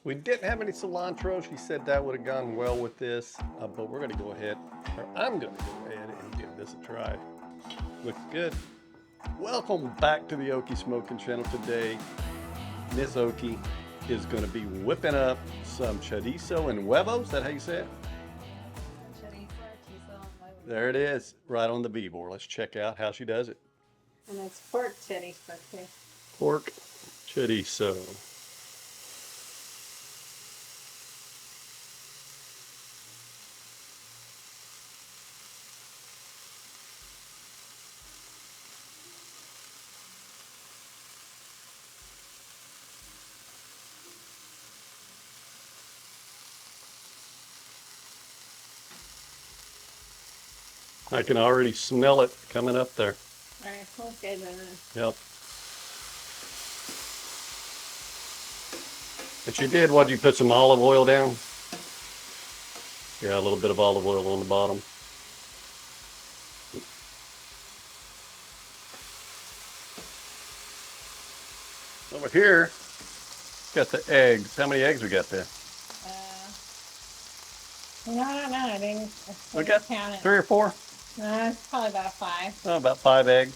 We didn't have any cilantro. She said that would have gone well with this, but we're gonna go ahead, or I'm gonna go ahead and give this a try. Looks good. Welcome back to the Okie Smokin channel. Today, Miss Okie is gonna be whipping up some chorizo and huevos. Is that how you say it? There it is, right on the VEVOR. Let's check out how she does it. And it's pork chorizo too. Pork chorizo. I can already smell it coming up there. All right, okay then. Yep. But you did, what, you put some olive oil down? Yeah, a little bit of olive oil on the bottom. Over here, got the eggs. How many eggs we got there? No, I don't know. I didn't We got count it. 3 or 4? No, it's probably about 5. Oh, about 5 eggs.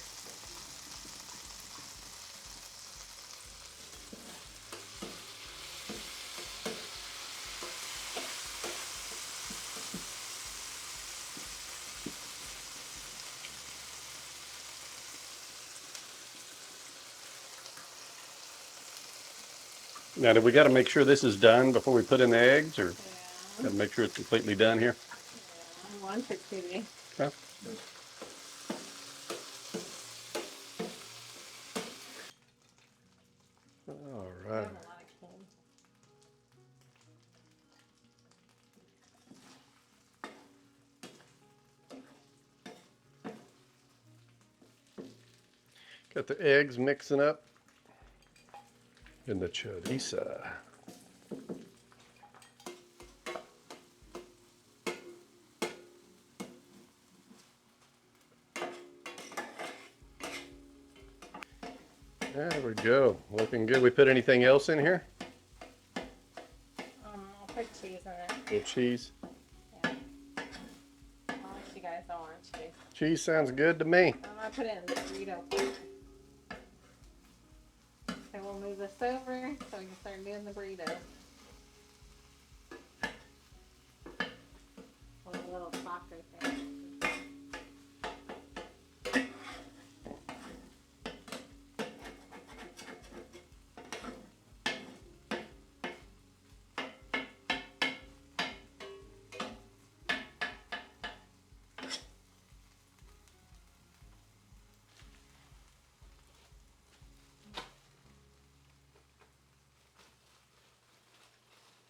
Now, do we got to make sure this is done before we put in the eggs, or got to make sure it's completely done here? Yeah, I want it to be. Okay. All right. Got the eggs mixing up in the chorizo. There we go. Looking good. We put anything else in here? I'll put cheese in it. A little cheese. Yeah. Unless you guys don't want cheese. Cheese sounds good to me. I'm gonna put it in the burrito. And we'll move this over so we can start doing the burritos. With a little taco thing.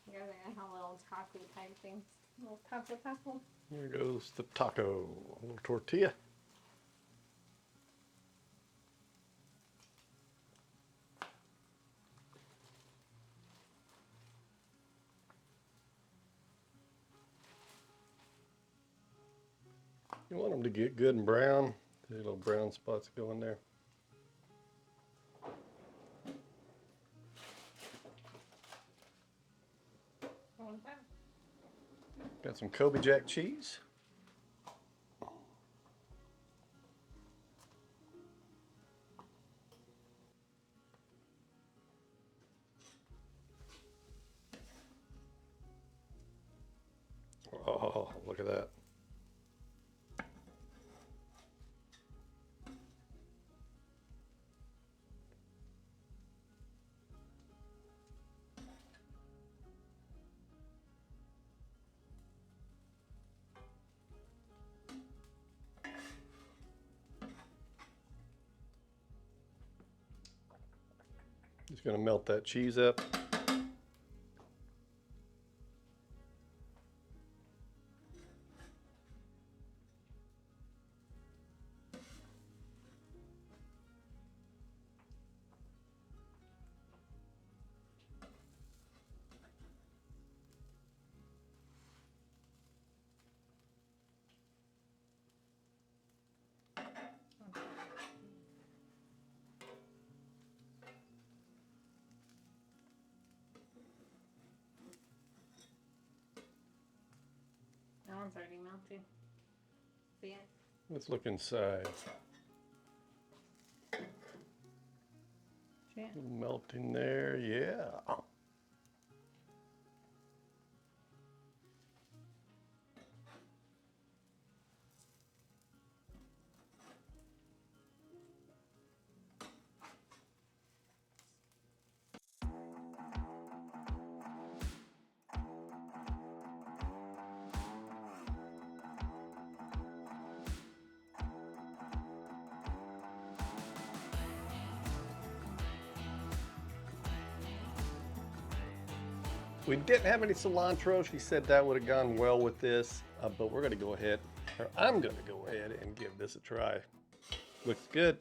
You're gonna have little taco type things. Little taco. Here goes the taco. A little tortilla. You want them to get good and brown. The little brown spots go in there. Got some Kobe Jack cheese. Oh, look at that. Just gonna melt that cheese up. one's already melting. See it? Let's look inside. See it? Melting there, yeah. We didn't have any cilantro. She said that would have gone well with this, but we're gonna go ahead, or I'm gonna go ahead and give this a try. Looks good.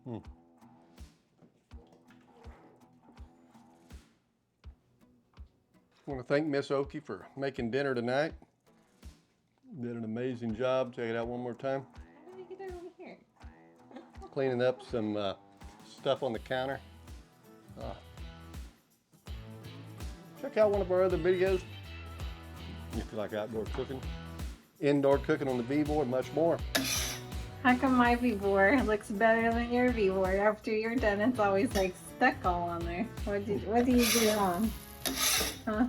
Hmm. I want to thank Miss Okie for making dinner tonight. Did an amazing job. Check it out one more time. How did you get it over here? Cleaning up some stuff on the counter. Check out one of our other videos if you like outdoor cooking, indoor cooking on the VEVOR, much more. How come my VEVOR looks better than your VEVOR? After you're done, it's always like stuck all on there. What do you do wrong? Huh?